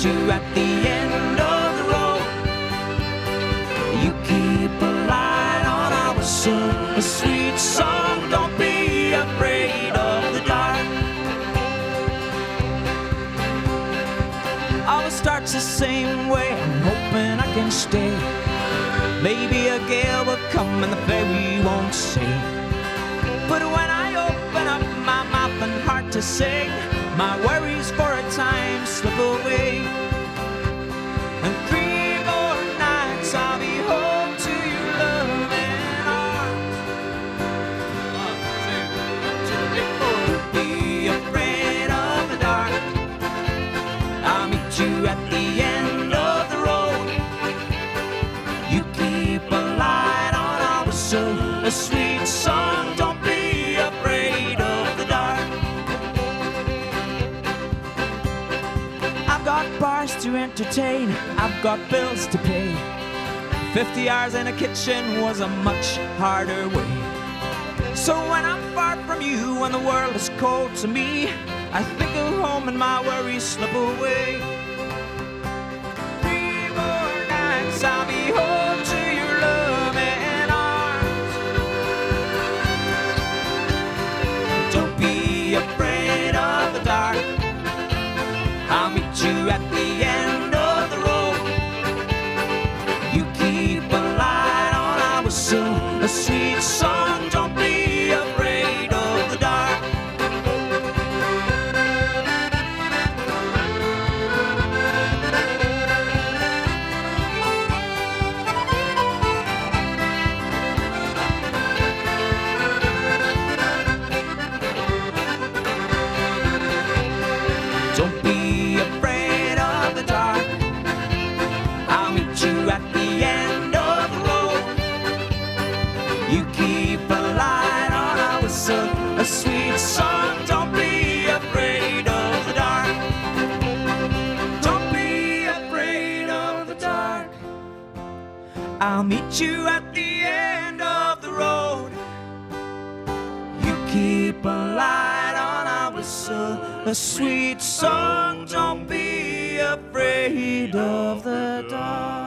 meet you at the end of the road. You keep a light on our whistle, a sweet song. Don't be afraid of the dark. Always starts the same way. I'm hoping I can stay. Maybe a gale will come and the ferry won't sail. But when I open up my mouth and heart to sing, my worries for a time slip away. And 3 more nights I'll be home to your loving arms. 1, 2, 3, 4. Don't be afraid of the dark. I'll meet you at the end of the road. You keep a light on our whistle, a sweet song. Don't be afraid of the dark. I've got bars to entertain, I've got bills to pay. 50 hours in a kitchen was a much harder way. So when I'm far from you and the world is cold to me, I think of home and my worries slip away. 3 more nights I'll be home to your loving arms. Don't be afraid of the dark. I'll meet you at the end of the road. You keep a light on our whistle, a sweet song. Don't be afraid of the dark. Don't be afraid of the dark. I'll meet you at the end of the road. You keep a light on our whistle, a sweet song. Don't be afraid of the dark. Don't be afraid of the dark. I'll meet you at the end of the road. You keep a light on our whistle, a sweet song. Don't be afraid of the dark.